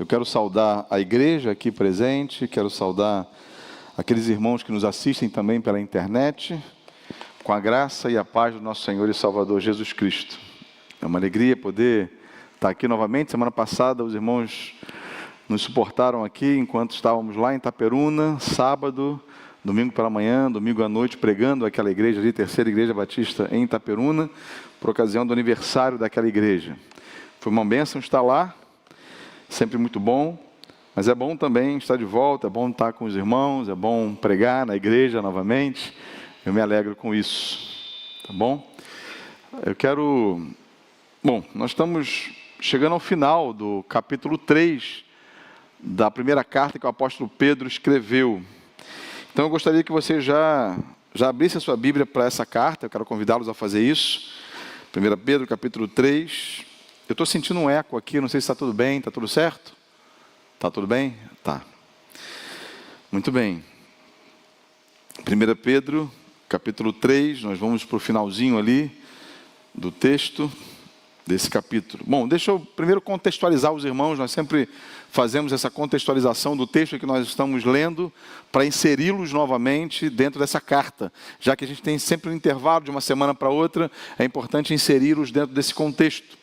Eu quero saudar a igreja aqui presente, quero saudar aqueles irmãos que nos assistem também pela internet, com a graça e a paz do nosso Senhor e Salvador Jesus Cristo. É uma alegria poder estar aqui novamente. Semana passada os irmãos nos suportaram aqui enquanto estávamos lá em Itaperuna, sábado, domingo pela manhã, domingo à noite, pregando aquela igreja ali, Terceira Igreja Batista em Itaperuna, por ocasião do aniversário daquela igreja. Foi uma bênção estar lá, sempre muito bom, mas é bom também estar de volta, é bom estar com os irmãos, é bom pregar na igreja novamente. Eu me alegro com isso, tá bom? Nós estamos chegando ao final do capítulo 3 da primeira carta que o apóstolo Pedro escreveu. Então eu gostaria que você já abrisse a sua Bíblia para essa carta, eu quero convidá-los a fazer isso. 1 Pedro, capítulo 3. Eu estou sentindo um eco aqui, não sei se está tudo bem, está tudo certo? Está tudo bem? Tá. Muito bem. 1 Pedro, capítulo 3, nós vamos para o finalzinho ali do texto desse capítulo. Bom, deixa eu primeiro contextualizar os irmãos, nós sempre fazemos essa contextualização do texto que nós estamos lendo para inseri-los novamente dentro dessa carta. Já que a gente tem sempre um intervalo de uma semana para outra, é importante inseri-los dentro desse contexto.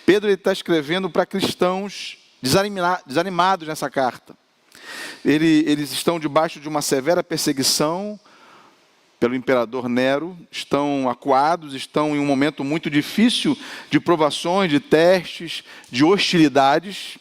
Pedro está escrevendo para cristãos desanimados nessa carta. Eles estão debaixo de uma severa perseguição pelo imperador Nero, estão acuados, estão em um momento muito difícil de provações, de testes, de hostilidades.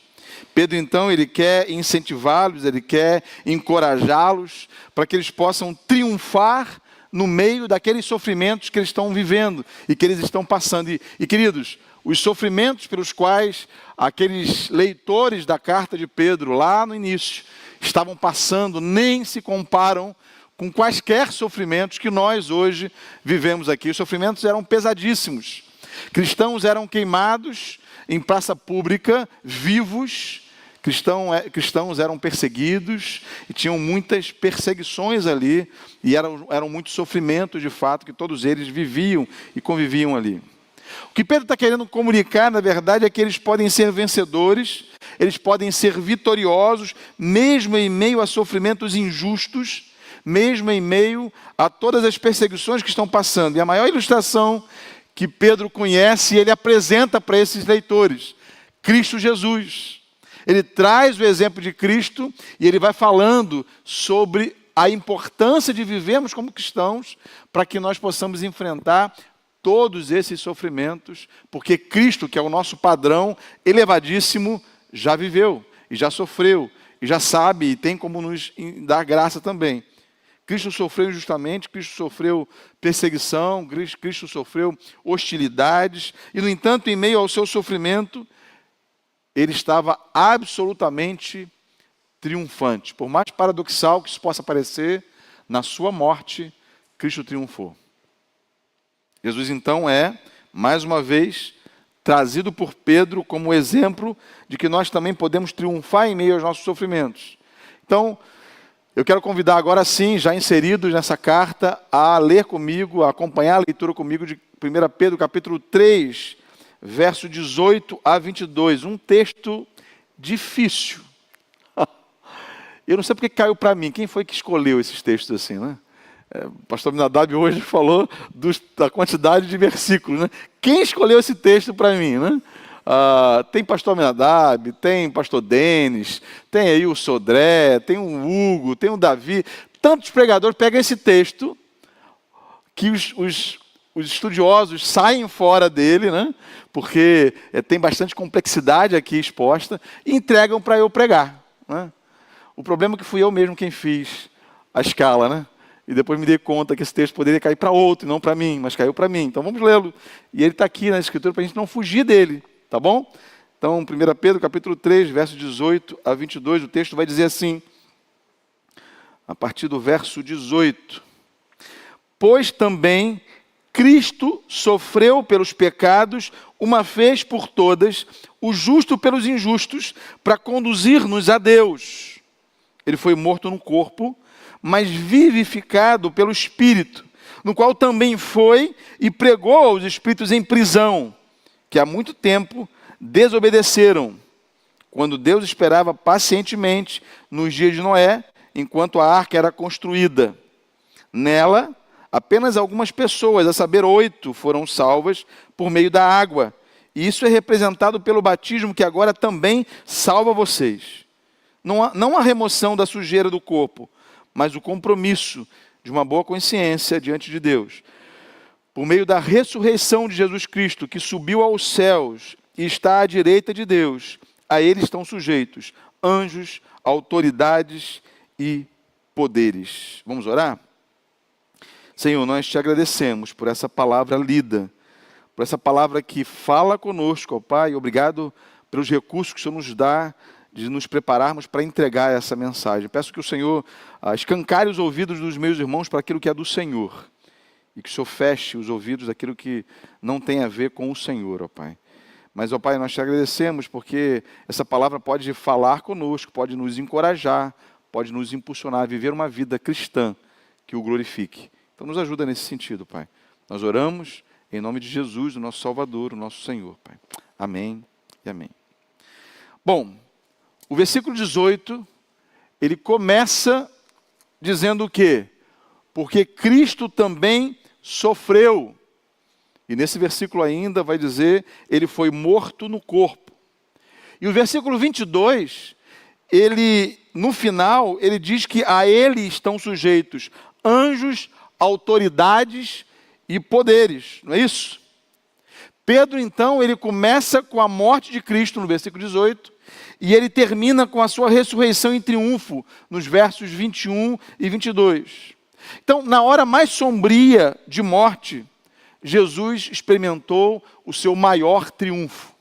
Pedro, então, ele quer incentivá-los, ele quer encorajá-los para que eles possam triunfar no meio daqueles sofrimentos que eles estão vivendo e que eles estão passando. E queridos, os sofrimentos pelos quais aqueles leitores da carta de Pedro, lá no início, estavam passando, nem se comparam com quaisquer sofrimentos que nós hoje vivemos aqui. Os sofrimentos eram pesadíssimos. Cristãos eram queimados em praça pública, vivos. Cristãos eram perseguidos e tinham muitas perseguições ali. E eram muitos sofrimentos, de fato, que todos eles viviam e conviviam ali. O que Pedro está querendo comunicar, na verdade, é que eles podem ser vencedores, eles podem ser vitoriosos, mesmo em meio a sofrimentos injustos, mesmo em meio a todas as perseguições que estão passando. E a maior ilustração que Pedro conhece, ele apresenta para esses leitores, Cristo Jesus. Ele traz o exemplo de Cristo e ele vai falando sobre a importância de vivermos como cristãos para que nós possamos enfrentar todos esses sofrimentos, porque Cristo, que é o nosso padrão elevadíssimo, já viveu e já sofreu e já sabe e tem como nos dar graça também. Cristo sofreu injustamente, Cristo sofreu perseguição, Cristo sofreu hostilidades, e no entanto, em meio ao seu sofrimento, ele estava absolutamente triunfante. Por mais paradoxal que isso possa parecer, na sua morte, Cristo triunfou. Jesus, então, é, mais uma vez, trazido por Pedro como exemplo de que nós também podemos triunfar em meio aos nossos sofrimentos. Então, eu quero convidar agora sim, já inseridos nessa carta, a ler comigo, a acompanhar a leitura comigo de 1 Pedro, capítulo 3, verso 18 a 22. Um texto difícil. Eu não sei porque caiu para mim. Quem foi que escolheu esses textos assim, né? O pastor Minadab hoje falou da quantidade de versículos, né? Quem escolheu esse texto para mim, né? Tem pastor Minadab, tem pastor Denis, tem aí o Sodré, tem o Hugo, tem o Davi. Tantos pregadores pegam esse texto que os estudiosos saem fora dele, né? Porque tem bastante complexidade aqui exposta, e entregam para eu pregar, né? O problema é que fui eu mesmo quem fiz a escala, né? E depois me dei conta que esse texto poderia cair para outro, e não para mim, mas caiu para mim. Então vamos lê-lo. E ele está aqui na Escritura para a gente não fugir dele, tá bom? Então, 1 Pedro, capítulo 3, verso 18 a 22, o texto vai dizer assim, a partir do verso 18. Pois também Cristo sofreu pelos pecados, uma vez por todas, o justo pelos injustos, para conduzir-nos a Deus. Ele foi morto no corpo, mas vivificado pelo Espírito, no qual também foi e pregou aos espíritos em prisão, que há muito tempo desobedeceram, quando Deus esperava pacientemente nos dias de Noé, enquanto a arca era construída. Nela, apenas algumas pessoas, a saber, 8, foram salvas por meio da água. E isso é representado pelo batismo, que agora também salva vocês. Não a remoção da sujeira do corpo, mas o compromisso de uma boa consciência diante de Deus. Por meio da ressurreição de Jesus Cristo, que subiu aos céus e está à direita de Deus, a ele estão sujeitos anjos, autoridades e poderes. Vamos orar? Senhor, nós te agradecemos por essa palavra lida, por essa palavra que fala conosco, ó Pai. Obrigado pelos recursos que o Senhor nos dá de nos prepararmos para entregar essa mensagem. Peço que o Senhor escancare os ouvidos dos meus irmãos para aquilo que é do Senhor. E que o Senhor feche os ouvidos daquilo que não tem a ver com o Senhor, ó Pai. Mas, ó Pai, nós te agradecemos porque essa palavra pode falar conosco, pode nos encorajar, pode nos impulsionar a viver uma vida cristã que o glorifique. Então nos ajuda nesse sentido, Pai. Nós oramos em nome de Jesus, o nosso Salvador, o nosso Senhor, Pai. Amém e amém. Bom, o versículo 18, ele começa dizendo o quê? Porque Cristo também sofreu. E nesse versículo ainda vai dizer, ele foi morto no corpo. E o versículo 22, no final, ele diz que a ele estão sujeitos anjos, autoridades e poderes, não é isso? Pedro, então, ele começa com a morte de Cristo, no versículo 18, e ele termina com a sua ressurreição em triunfo, nos versos 21 e 22. Então, na hora mais sombria de morte, Jesus experimentou o seu maior triunfo.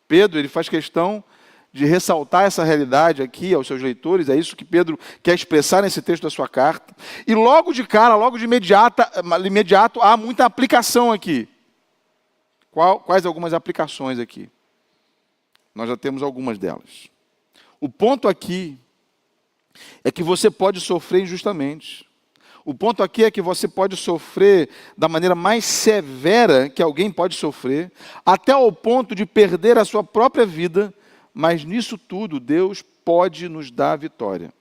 Pedro, ele faz questão de ressaltar essa realidade aqui aos seus leitores, é isso que Pedro quer expressar nesse texto da sua carta. E logo de cara, logo de imediato, há muita aplicação aqui. Quais algumas aplicações aqui? Nós já temos algumas delas. O ponto aqui é que você pode sofrer injustamente. O ponto aqui é que você pode sofrer da maneira mais severa que alguém pode sofrer, até ao ponto de perder a sua própria vida. Mas nisso tudo, Deus pode nos dar vitória.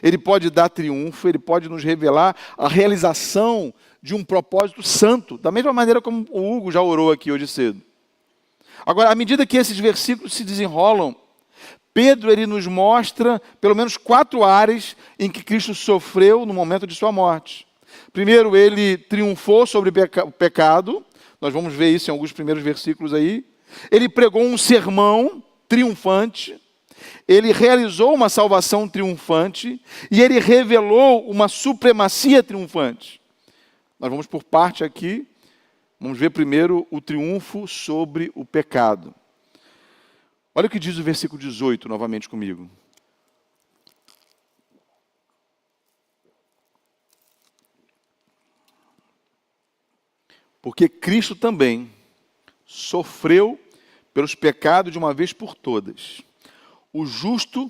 Ele pode dar triunfo, Ele pode nos revelar a realização de um propósito santo, da mesma maneira como o Hugo já orou aqui hoje cedo. Agora, à medida que esses versículos se desenrolam, Pedro ele nos mostra pelo menos 4 áreas em que Cristo sofreu no momento de sua morte. Primeiro, ele triunfou sobre o pecado, nós vamos ver isso em alguns primeiros versículos aí. Ele pregou um sermão triunfante, ele realizou uma salvação triunfante e ele revelou uma supremacia triunfante. Nós vamos por parte aqui, vamos ver primeiro o triunfo sobre o pecado. Olha o que diz o versículo 18 novamente comigo. Porque Cristo também sofreu pelos pecados de uma vez por todas, o justo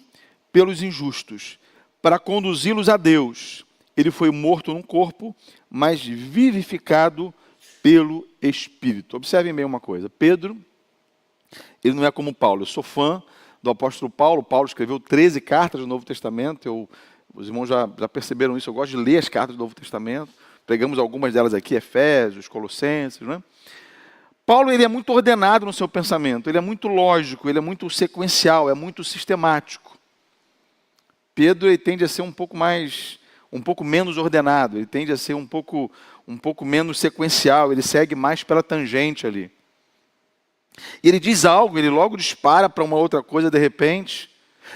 pelos injustos, para conduzi-los a Deus. Ele foi morto no corpo, mas vivificado pelo Espírito. Observem bem uma coisa, Pedro, ele não é como Paulo. Eu sou fã do apóstolo Paulo. Paulo escreveu 13 cartas do Novo Testamento. Os irmãos já perceberam isso, eu gosto de ler as cartas do Novo Testamento. Pregamos algumas delas aqui, Efésios, Colossenses, né? Paulo ele é muito ordenado no seu pensamento, ele é muito lógico, ele é muito sequencial, é muito sistemático. Pedro ele tende a ser um pouco menos ordenado, ele tende a ser um pouco menos sequencial, ele segue mais pela tangente ali. E ele diz algo, ele logo dispara para uma outra coisa de repente,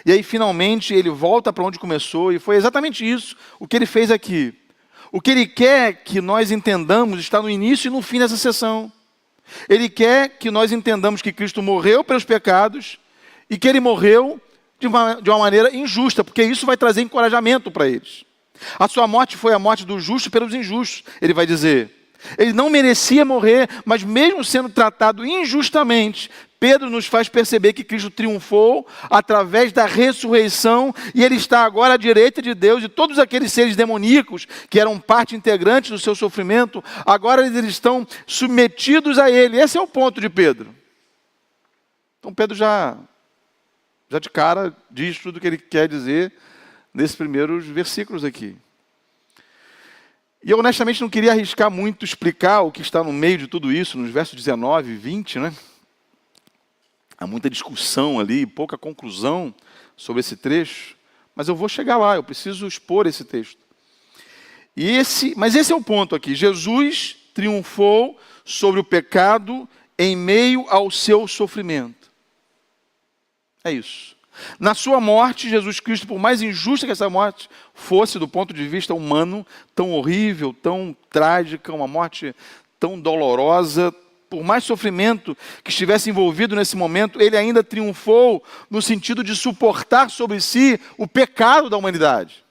e aí finalmente ele volta para onde começou, e foi exatamente isso o que ele fez aqui. O que ele quer que nós entendamos está no início e no fim dessa sessão. Ele quer que nós entendamos que Cristo morreu pelos pecados e que Ele morreu de uma maneira injusta, porque isso vai trazer encorajamento para eles. A sua morte foi a morte do justo pelos injustos, ele vai dizer. Ele não merecia morrer, mas mesmo sendo tratado injustamente, Pedro nos faz perceber que Cristo triunfou através da ressurreição e Ele está agora à direita de Deus, e todos aqueles seres demoníacos que eram parte integrante do seu sofrimento, agora eles estão submetidos a Ele. Esse é o ponto de Pedro. Então Pedro já já de cara diz tudo o que ele quer dizer nesses primeiros versículos aqui. E eu honestamente não queria arriscar muito explicar o que está no meio de tudo isso, nos versos 19 e 20, né? Há muita discussão ali, pouca conclusão sobre esse trecho, mas eu vou chegar lá, eu preciso expor esse texto. Mas esse é o ponto aqui. Jesus triunfou sobre o pecado em meio ao seu sofrimento. É isso. Na sua morte, Jesus Cristo, por mais injusta que essa morte fosse do ponto de vista humano, tão horrível, tão trágica, uma morte tão dolorosa, por mais sofrimento que estivesse envolvido nesse momento, ele ainda triunfou no sentido de suportar sobre si o pecado da humanidade.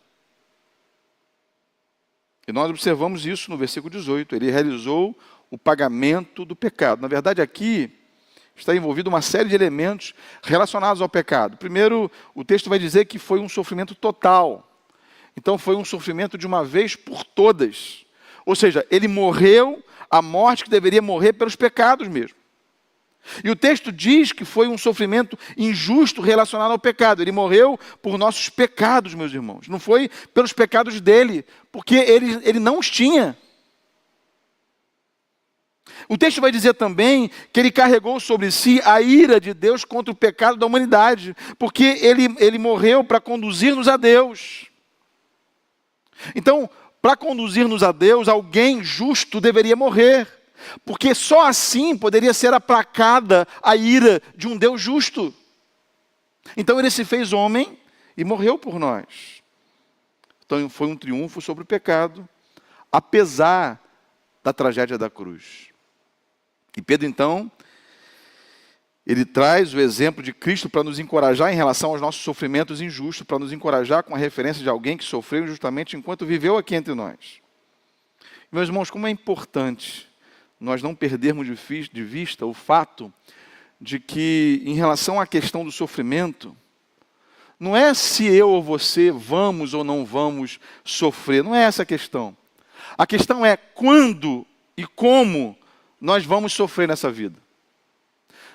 E nós observamos isso no versículo 18. Ele realizou o pagamento do pecado. Na verdade, aqui está envolvido uma série de elementos relacionados ao pecado. Primeiro, o texto vai dizer que foi um sofrimento total. Então, foi um sofrimento de uma vez por todas. Ou seja, ele morreu a morte que deveria morrer pelos pecados mesmo. E o texto diz que foi um sofrimento injusto relacionado ao pecado. Ele morreu por nossos pecados, meus irmãos. Não foi pelos pecados dele, porque ele não os tinha. O texto vai dizer também que ele carregou sobre si a ira de Deus contra o pecado da humanidade, porque ele morreu para conduzir-nos a Deus. Então, para conduzir-nos a Deus, alguém justo deveria morrer, porque só assim poderia ser aplacada a ira de um Deus justo. Então ele se fez homem e morreu por nós. Então foi um triunfo sobre o pecado, apesar da tragédia da cruz. E Pedro, então, ele traz o exemplo de Cristo para nos encorajar em relação aos nossos sofrimentos injustos, para nos encorajar com a referência de alguém que sofreu injustamente enquanto viveu aqui entre nós. Meus irmãos, como é importante nós não perdermos de vista o fato de que, em relação à questão do sofrimento, não é se eu ou você vamos ou não vamos sofrer, não é essa a questão. A questão é quando e como nós vamos sofrer nessa vida.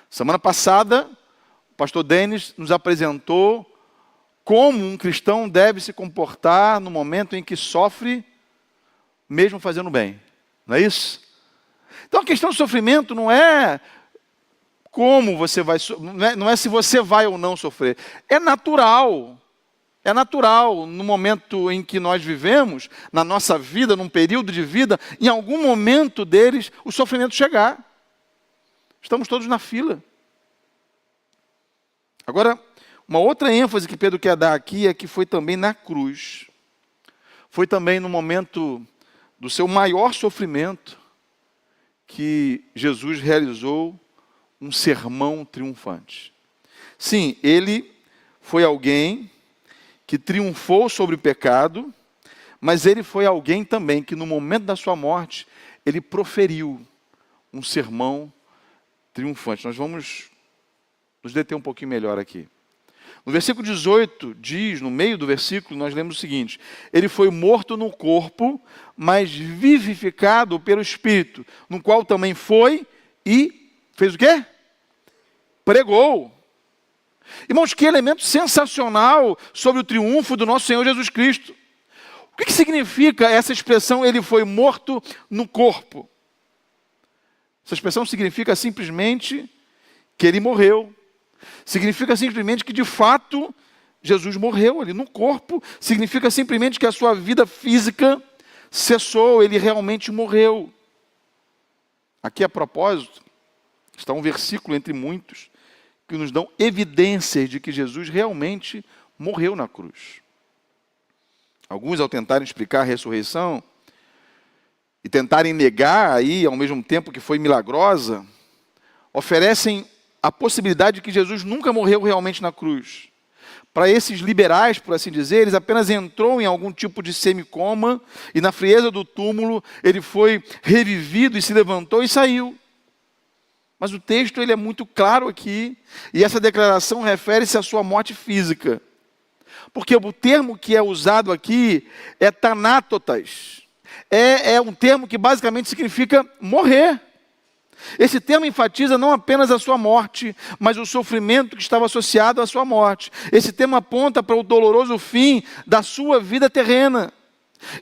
Semana passada, o pastor Denis nos apresentou como um cristão deve se comportar no momento em que sofre, mesmo fazendo bem. Não é isso? Então a questão do sofrimento não é como você vai, não é se você vai ou não sofrer. É natural. É natural, no momento em que nós vivemos, na nossa vida, num período de vida, em algum momento deles, o sofrimento chegar. Estamos todos na fila. Agora, uma outra ênfase que Pedro quer dar aqui é que foi também na cruz. Foi também no momento do seu maior sofrimento que Jesus realizou um sermão triunfante. Sim, ele foi alguém que triunfou sobre o pecado, mas ele foi alguém também que no momento da sua morte, ele proferiu um sermão triunfante. Nós vamos nos deter um pouquinho melhor aqui. No versículo 18 diz, no meio do versículo, nós lemos o seguinte: ele foi morto no corpo, mas vivificado pelo Espírito, no qual também foi e fez o quê? Pregou. Irmãos, que elemento sensacional sobre o triunfo do nosso Senhor Jesus Cristo. O que significa essa expressão, ele foi morto no corpo? Essa expressão significa simplesmente que ele morreu. Significa simplesmente que, de fato, Jesus morreu ali no corpo. Significa simplesmente que a sua vida física cessou, ele realmente morreu. Aqui, a propósito, está um versículo entre muitos que nos dão evidências de que Jesus realmente morreu na cruz. Alguns, ao tentarem explicar a ressurreição e tentarem negar aí, ao mesmo tempo que foi milagrosa, oferecem a possibilidade de que Jesus nunca morreu realmente na cruz. Para esses liberais, por assim dizer, eles apenas entrou em algum tipo de semicoma e na frieza do túmulo ele foi revivido e se levantou e saiu. Mas o texto ele é muito claro aqui, e essa declaração refere-se à sua morte física. Porque o termo que é usado aqui é tanátotas. É um termo que basicamente significa morrer. Esse termo enfatiza não apenas a sua morte, mas o sofrimento que estava associado à sua morte. Esse termo aponta para o doloroso fim da sua vida terrena.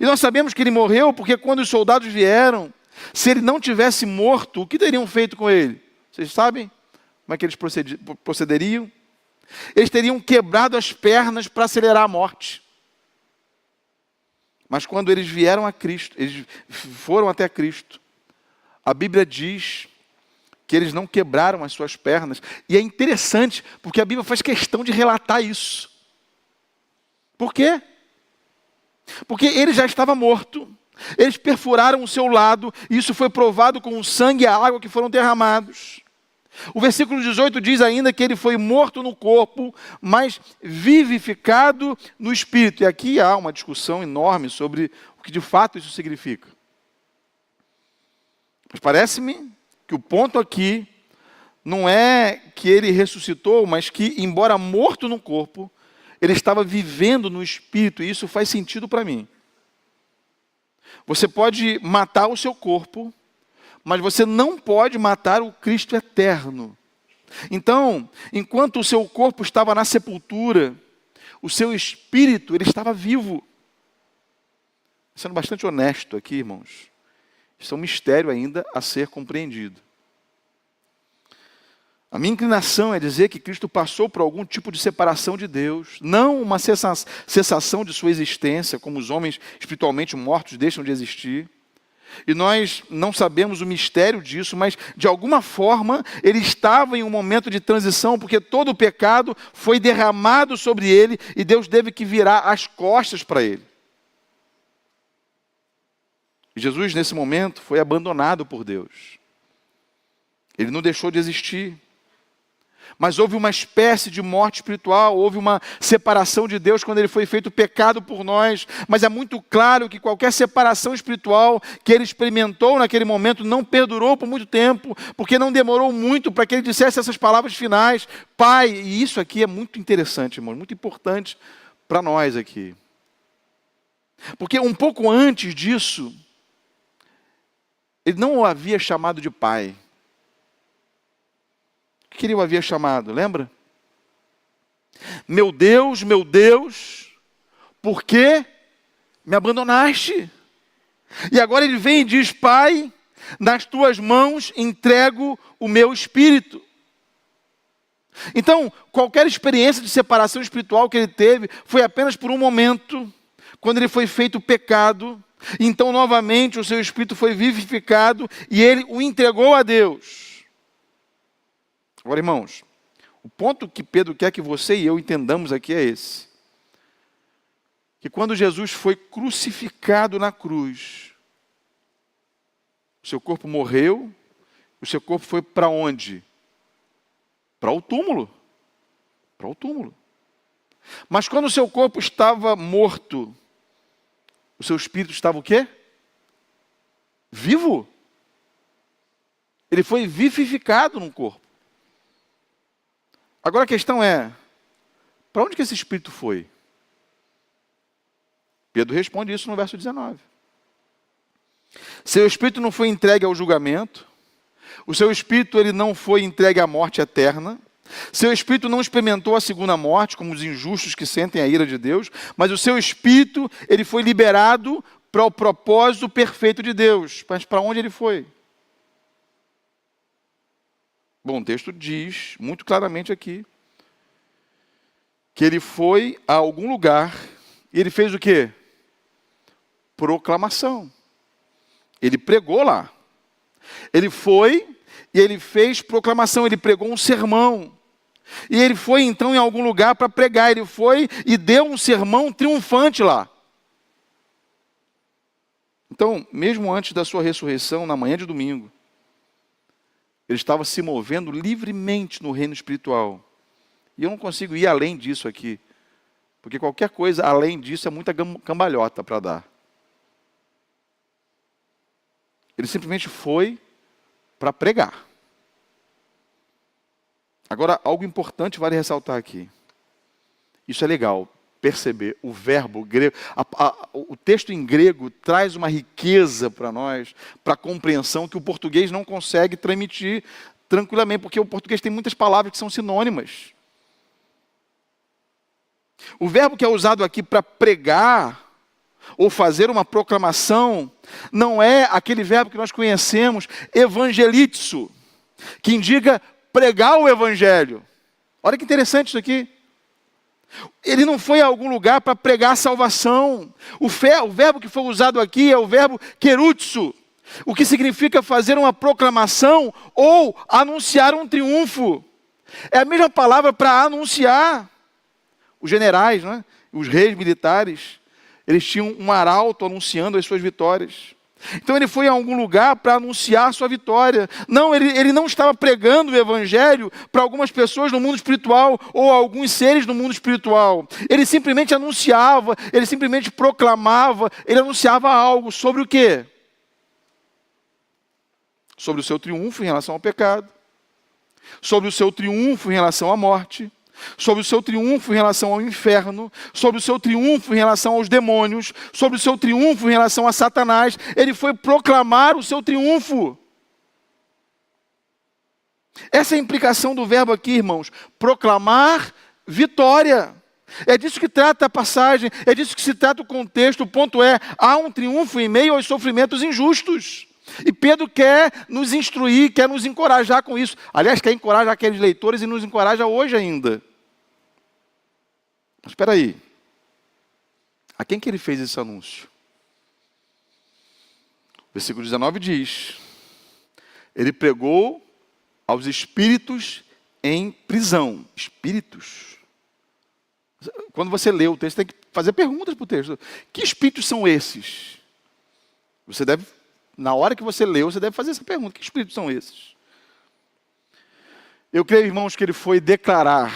E nós sabemos que ele morreu porque quando os soldados vieram, se ele não tivesse morto, o que teriam feito com ele? Vocês sabem como é que eles procederiam? Eles teriam quebrado as pernas para acelerar a morte. Mas quando eles vieram a Cristo, eles foram até Cristo, a Bíblia diz que eles não quebraram as suas pernas. E é interessante, porque a Bíblia faz questão de relatar isso. Por quê? Porque ele já estava morto, eles perfuraram o seu lado, e isso foi provado com o sangue e a água que foram derramados. O versículo 18 diz ainda que ele foi morto no corpo, mas vivificado no espírito. E aqui há uma discussão enorme sobre o que de fato isso significa. Mas parece-me que o ponto aqui não é que ele ressuscitou, mas que, embora morto no corpo, ele estava vivendo no espírito, e isso faz sentido para mim. Você pode matar o seu corpo, mas você não pode matar o Cristo eterno. Então, enquanto o seu corpo estava na sepultura, o seu espírito, ele estava vivo. Sendo bastante honesto aqui, irmãos, isso é um mistério ainda a ser compreendido. A minha inclinação é dizer que Cristo passou por algum tipo de separação de Deus, não uma cessação de sua existência, como os homens espiritualmente mortos deixam de existir. E nós não sabemos o mistério disso, mas de alguma forma ele estava em um momento de transição, porque todo o pecado foi derramado sobre ele e Deus teve que virar as costas para ele. E Jesus, nesse momento, foi abandonado por Deus. Ele não deixou de existir. Mas houve uma espécie de morte espiritual, houve uma separação de Deus quando ele foi feito pecado por nós. Mas é muito claro que qualquer separação espiritual que ele experimentou naquele momento não perdurou por muito tempo, porque não demorou muito para que ele dissesse essas palavras finais: Pai. E isso aqui é muito interessante, irmão, muito importante para nós aqui. Porque um pouco antes disso, ele não o havia chamado de Pai. O que ele o havia chamado, lembra? Meu Deus, por que me abandonaste? E agora ele vem e diz: Pai, nas tuas mãos entrego o meu espírito. Então, qualquer experiência de separação espiritual que ele teve foi apenas por um momento, quando ele foi feito pecado. Então, novamente, o seu espírito foi vivificado e ele o entregou a Deus. Agora, irmãos, o ponto que Pedro quer que você e eu entendamos aqui é esse. Que quando Jesus foi crucificado na cruz, o seu corpo morreu, o seu corpo foi para onde? Para o túmulo. Para o túmulo. Mas quando o seu corpo estava morto, o seu espírito estava o quê? Vivo. Ele foi vivificado no corpo. Agora a questão é, para onde que esse espírito foi? Pedro responde isso no verso 19. Seu espírito não foi entregue ao julgamento, o seu espírito ele não foi entregue à morte eterna, seu espírito não experimentou a segunda morte, como os injustos que sentem a ira de Deus, mas o seu espírito ele foi liberado para o propósito perfeito de Deus. Mas para onde ele foi? Bom, o texto diz muito claramente aqui que ele foi a algum lugar e ele fez o quê? Proclamação. Ele pregou lá. Ele foi e ele fez proclamação, ele pregou um sermão. E ele foi então em algum lugar para pregar, ele foi e deu um sermão triunfante lá. Então, mesmo antes da sua ressurreição, na manhã de domingo, ele estava se movendo livremente no reino espiritual. E eu não consigo ir além disso aqui, porque qualquer coisa além disso é muita cambalhota para dar. Ele simplesmente foi para pregar. Agora, algo importante vale ressaltar aqui. Isso é legal. perceber, o verbo grego, o texto em grego traz uma riqueza para nós, para a compreensão que o português não consegue transmitir tranquilamente, porque o português tem muitas palavras que são sinônimas. O verbo que é usado aqui para pregar, ou fazer uma proclamação, não é aquele verbo que nós conhecemos, evangelizo, que indica pregar o evangelho. Olha que interessante isso aqui. Ele não foi a algum lugar para pregar a salvação. O verbo que foi usado aqui é o verbo querutso, o que significa fazer uma proclamação ou anunciar um triunfo. É a mesma palavra para anunciar. Os generais, né? Os reis militares, eles tinham um arauto anunciando as suas vitórias. Então ele foi a algum lugar para anunciar a sua vitória. Não, ele não estava pregando o evangelho para algumas pessoas no mundo espiritual ou alguns seres no mundo espiritual. Ele simplesmente anunciava, ele simplesmente proclamava, ele anunciava algo sobre o quê? Sobre o seu triunfo em relação ao pecado, sobre o seu triunfo em relação à morte, sobre o seu triunfo em relação ao inferno, sobre o seu triunfo em relação aos demônios, sobre o seu triunfo em relação a Satanás. Ele foi proclamar o seu triunfo. Essa é a implicação do verbo aqui, irmãos. Proclamar vitória. É disso que trata a passagem, é disso que se trata o contexto. O ponto é, há um triunfo em meio aos sofrimentos injustos. E Pedro quer nos instruir, quer nos encorajar com isso. Aliás, quer encorajar aqueles leitores e nos encoraja hoje ainda. Mas espera aí. A quem que ele fez esse anúncio? Versículo 19 diz: ele pregou aos espíritos em prisão. Espíritos? Quando você lê o texto, tem que fazer perguntas para o texto. Que espíritos são esses? Você deve, na hora que você leu, você deve fazer essa pergunta. Que espíritos são esses? Eu creio, irmãos, que ele foi declarar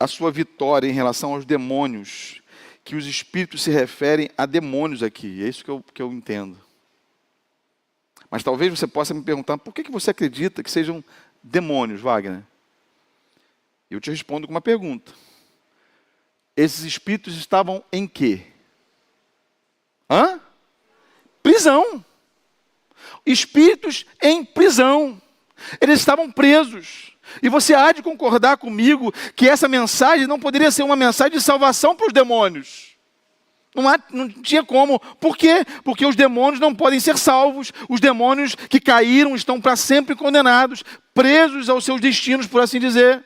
a sua vitória em relação aos demônios, que os espíritos se referem a demônios aqui. É isso que eu entendo. Mas talvez você possa me perguntar, por que você acredita que sejam demônios, Wagner? Eu te respondo com uma pergunta. Esses espíritos estavam em quê? Prisão. Espíritos em prisão. Eles estavam presos. E você há de concordar comigo que essa mensagem não poderia ser uma mensagem de salvação para os demônios. Não tinha como. Por quê? Porque os demônios não podem ser salvos. Os demônios que caíram estão para sempre condenados, presos aos seus destinos, por assim dizer.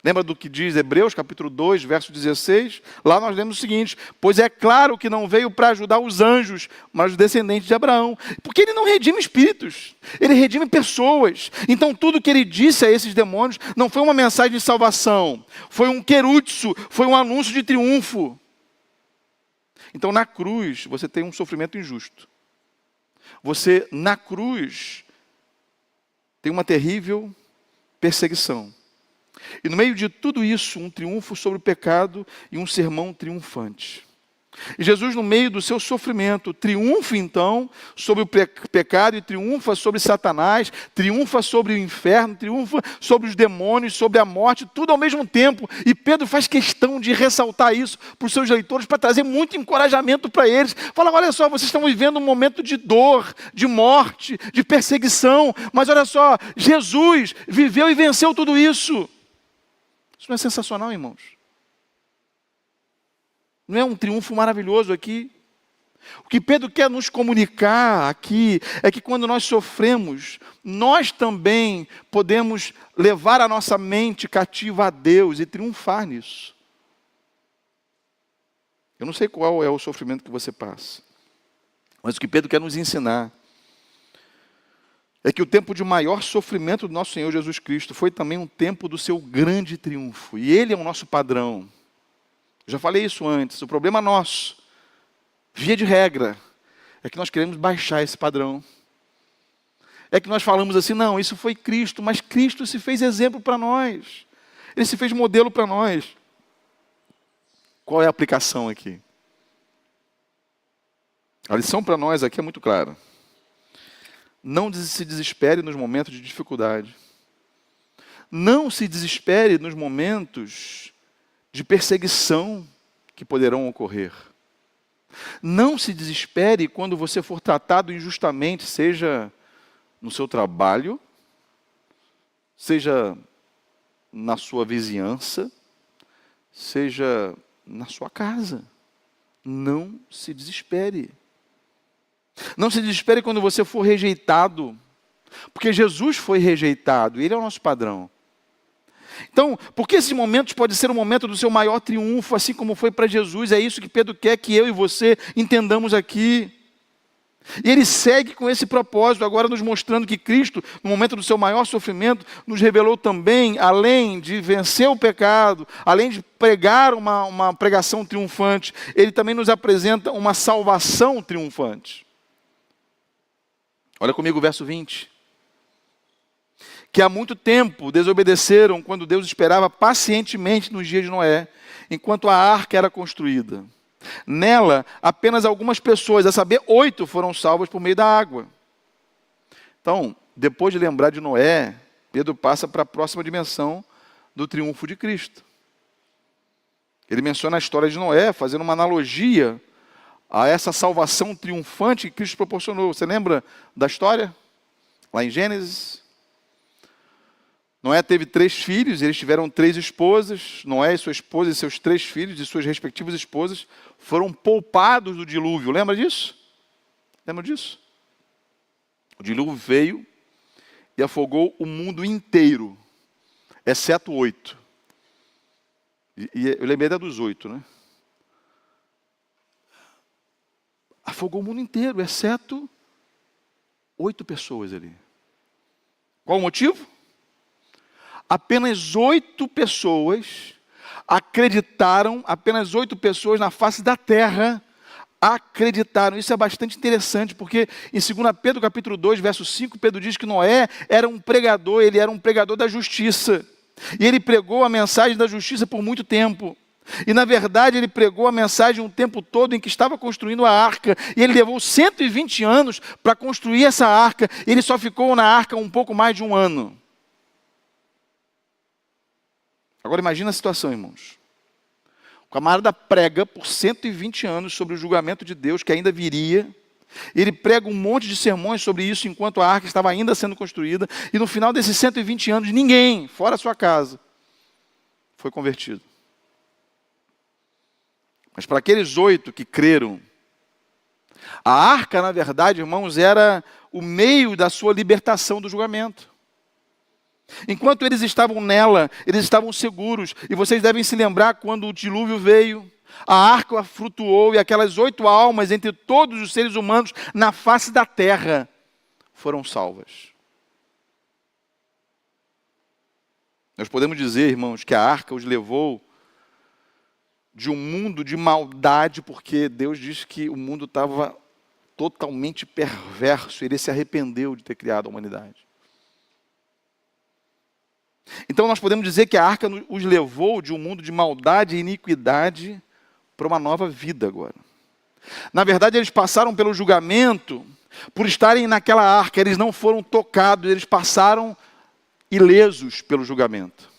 Lembra do que diz Hebreus, capítulo 2, verso 16? Lá nós lemos o seguinte: pois é claro que não veio para ajudar os anjos, mas os descendentes de Abraão. Porque ele não redime espíritos, ele redime pessoas. Então tudo que ele disse a esses demônios não foi uma mensagem de salvação, foi um querutso, foi um anúncio de triunfo. Então na cruz você tem um sofrimento injusto. Você na cruz tem uma terrível perseguição. E no meio de tudo isso, um triunfo sobre o pecado e um sermão triunfante. E Jesus, no meio do seu sofrimento, triunfa então sobre o pecado e triunfa sobre Satanás, triunfa sobre o inferno, triunfa sobre os demônios, sobre a morte, tudo ao mesmo tempo. E Pedro faz questão de ressaltar isso para os seus leitores, para trazer muito encorajamento para eles. Fala, olha só, vocês estão vivendo um momento de dor, de morte, de perseguição, mas olha só, Jesus viveu e venceu tudo isso. Isso não é sensacional, irmãos? Não é um triunfo maravilhoso aqui? O que Pedro quer nos comunicar aqui é que quando nós sofremos, nós também podemos levar a nossa mente cativa a Deus e triunfar nisso. Eu não sei qual é o sofrimento que você passa, mas o que Pedro quer nos ensinar é que o tempo de maior sofrimento do nosso Senhor Jesus Cristo foi também um tempo do seu grande triunfo. E Ele é o nosso padrão. Eu já falei isso antes. O problema nosso, via de regra, é que nós queremos baixar esse padrão. É que nós falamos assim, não, isso foi Cristo, mas Cristo se fez exemplo para nós. Ele se fez modelo para nós. Qual é a aplicação aqui? A lição para nós aqui é muito clara. Não se desespere nos momentos de dificuldade. Não se desespere nos momentos de perseguição que poderão ocorrer. Não se desespere quando você for tratado injustamente, seja no seu trabalho, seja na sua vizinhança, seja na sua casa. Não se desespere. Não se desespere quando você for rejeitado, porque Jesus foi rejeitado, Ele é o nosso padrão. Então, porque esses momentos podem ser o momento do seu maior triunfo, assim como foi para Jesus, é isso que Pedro quer que eu e você entendamos aqui. E ele segue com esse propósito, agora nos mostrando que Cristo, no momento do seu maior sofrimento, nos revelou também, além de vencer o pecado, além de pregar uma pregação triunfante, ele também nos apresenta uma salvação triunfante. Olha comigo o verso 20. Que há muito tempo desobedeceram quando Deus esperava pacientemente nos dias de Noé, enquanto a arca era construída. Nela, apenas algumas pessoas, a saber, 8, foram salvas por meio da água. Então, depois de lembrar de Noé, Pedro passa para a próxima dimensão do triunfo de Cristo. Ele menciona a história de Noé, fazendo uma analogia a essa salvação triunfante que Cristo proporcionou. Você lembra da história? Lá em Gênesis. Noé teve 3 filhos, eles tiveram 3 esposas. Noé e sua esposa e seus 3 filhos e suas respectivas esposas foram poupados do dilúvio. Lembra disso? Lembra disso? O dilúvio veio e afogou o mundo inteiro, exceto 8. E eu lembrei dos 8, né? Afogou o mundo inteiro, exceto 8 pessoas ali. Qual o motivo? Apenas 8 pessoas acreditaram, apenas 8 pessoas na face da terra acreditaram. Isso é bastante interessante, porque em 2 Pedro capítulo 2, verso 5, Pedro diz que Noé era um pregador, ele era um pregador da justiça. E ele pregou a mensagem da justiça por muito tempo. E na verdade ele pregou a mensagem um tempo todo em que estava construindo a arca. E ele levou 120 anos para construir essa arca. Ele só ficou na arca um pouco mais de 1 ano. Agora imagina a situação, irmãos. O camarada prega por 120 anos sobre o julgamento de Deus que ainda viria. Ele prega um monte de sermões sobre isso enquanto a arca estava ainda sendo construída. E no final desses 120 anos, ninguém, fora a sua casa, foi convertido. Mas para aqueles 8 que creram, a arca, na verdade, irmãos, era o meio da sua libertação do julgamento. Enquanto eles estavam nela, eles estavam seguros. E vocês devem se lembrar quando o dilúvio veio, a arca flutuou e aquelas 8 almas entre todos os seres humanos na face da terra foram salvas. Nós podemos dizer, irmãos, que a arca os levou de um mundo de maldade, porque Deus diz que o mundo estava totalmente perverso, ele se arrependeu de ter criado a humanidade. Então nós podemos dizer que a arca os levou de um mundo de maldade e iniquidade para uma nova vida agora. Na verdade, eles passaram pelo julgamento, por estarem naquela arca, eles não foram tocados, eles passaram ilesos pelo julgamento.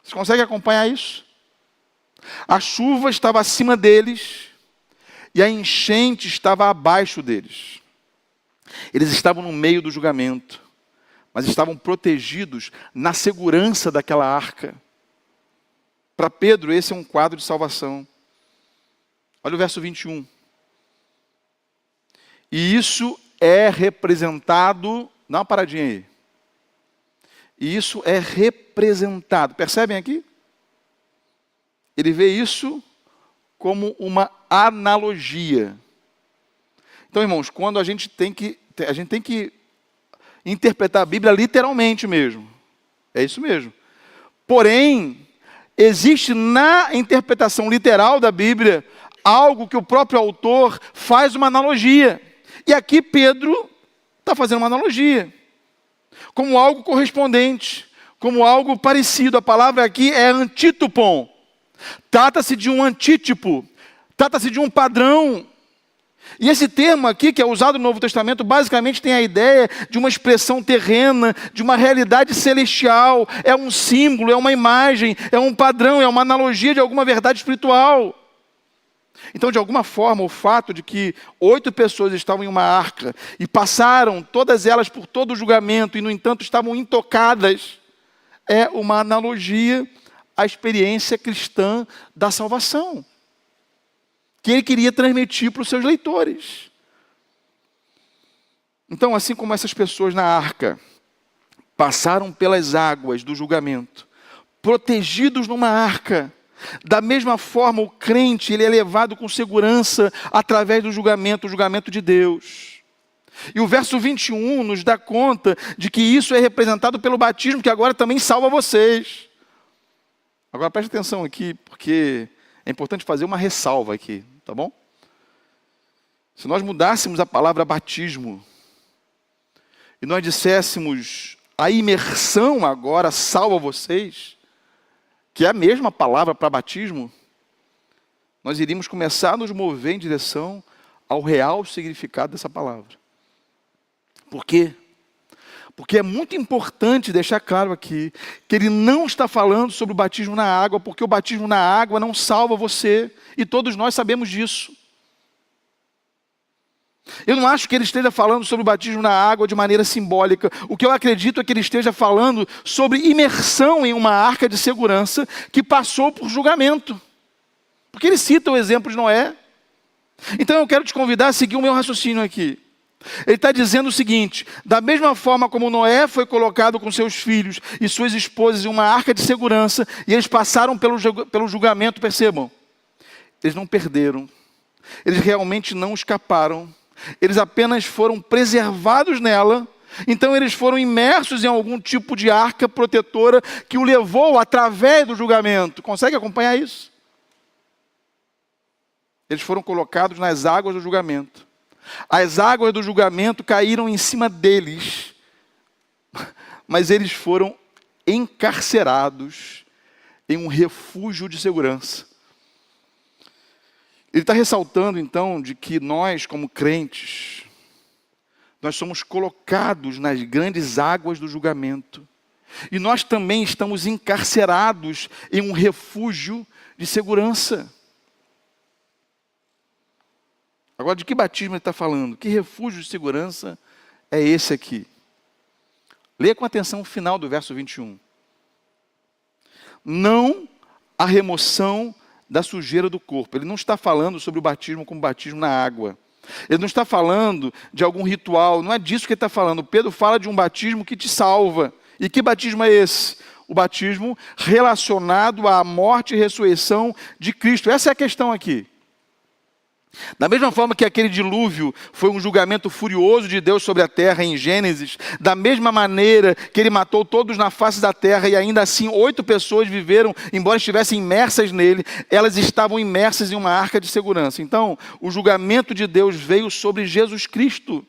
Você consegue acompanhar isso? A chuva estava acima deles e a enchente estava abaixo deles. Eles estavam no meio do julgamento, mas estavam protegidos na segurança daquela arca. Para Pedro, esse é um quadro de salvação. Olha o verso 21. E isso é representado... Dá uma paradinha aí. E isso é representado. Percebem aqui? Ele vê isso como uma analogia. Então, irmãos, quando a gente tem que interpretar a Bíblia literalmente mesmo. É isso mesmo. Porém, existe na interpretação literal da Bíblia algo que o próprio autor faz uma analogia. E aqui Pedro está fazendo uma analogia. Como algo correspondente, como algo parecido. A palavra aqui é antítopon. Trata-se de um antítipo. Trata-se de um padrão. E esse termo aqui, que é usado no Novo Testamento, basicamente tem a ideia de uma expressão terrena, de uma realidade celestial. É um símbolo, é uma imagem, é um padrão, é uma analogia de alguma verdade espiritual. Então, de alguma forma, o fato de que 8 pessoas estavam em uma arca e passaram todas elas por todo o julgamento e, no entanto, estavam intocadas, é uma analogia à experiência cristã da salvação, que ele queria transmitir para os seus leitores. Então, assim como essas pessoas na arca passaram pelas águas do julgamento, protegidos numa arca, da mesma forma o crente ele é levado com segurança através do julgamento, o julgamento de Deus. E o verso 21 nos dá conta de que isso é representado pelo batismo, que agora também salva vocês. Agora preste atenção aqui, porque é importante fazer uma ressalva aqui, tá bom? Se nós mudássemos a palavra batismo, e nós disséssemos a imersão agora salva vocês, que é a mesma palavra para batismo, nós iríamos começar a nos mover em direção ao real significado dessa palavra. Por quê? Porque é muito importante deixar claro aqui que ele não está falando sobre o batismo na água, porque o batismo na água não salva você, e todos nós sabemos disso. Eu não acho que ele esteja falando sobre o batismo na água de maneira simbólica. O que eu acredito é que ele esteja falando sobre imersão em uma arca de segurança que passou por julgamento. Porque ele cita o exemplo de Noé. Então eu quero te convidar a seguir o meu raciocínio aqui. Ele está dizendo o seguinte: da mesma forma como Noé foi colocado com seus filhos e suas esposas em uma arca de segurança, e eles passaram pelo julgamento, percebam, eles não perderam, eles realmente não escaparam, eles apenas foram preservados nela. Então eles foram imersos em algum tipo de arca protetora que o levou através do julgamento. Consegue acompanhar isso? Eles foram colocados nas águas do julgamento. As águas do julgamento caíram em cima deles, mas eles foram encarcerados em um refúgio de segurança. Ele está ressaltando, então, de que nós, como crentes, nós somos colocados nas grandes águas do julgamento. E nós também estamos encarcerados em um refúgio de segurança. Agora, de que batismo ele está falando? Que refúgio de segurança é esse aqui? Leia com atenção o final do verso 21. Não a remoção da sujeira do corpo. Ele não está falando sobre o batismo como batismo na água. Ele não está falando de algum ritual. Não é disso que ele está falando. Pedro fala de um batismo que te salva. E que batismo é esse? O batismo relacionado à morte e ressurreição de Cristo. Essa é a questão aqui. Da mesma forma que aquele dilúvio foi um julgamento furioso de Deus sobre a terra em Gênesis, da mesma maneira que ele matou todos na face da terra e ainda assim 8 pessoas viveram, embora estivessem imersas nele, elas estavam imersas em uma arca de segurança. Então, o julgamento de Deus veio sobre Jesus Cristo.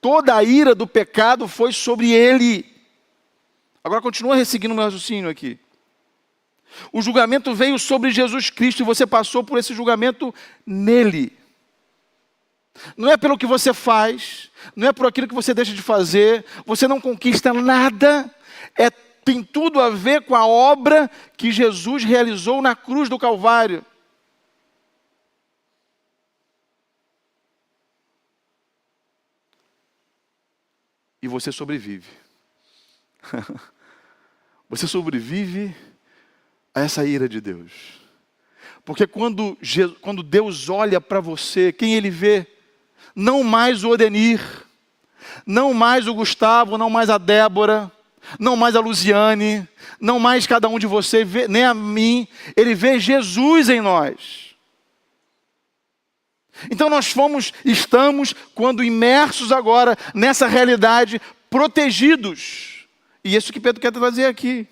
Toda a ira do pecado foi sobre ele. Agora continua seguindo o meu raciocínio aqui. O julgamento veio sobre Jesus Cristo e você passou por esse julgamento nele. Não é pelo que você faz, não é por aquilo que você deixa de fazer, você não conquista nada, tem tudo a ver com a obra que Jesus realizou na cruz do Calvário. E você sobrevive. Você sobrevive a essa ira de Deus. Porque quando Deus olha para você, quem Ele vê? Não mais o Odenir, não mais o Gustavo, não mais a Débora, não mais a Luziane, não mais cada um de vocês, nem a mim. Ele vê Jesus em nós. Então nós estamos, quando imersos agora nessa realidade, protegidos. E isso que Pedro quer trazer aqui.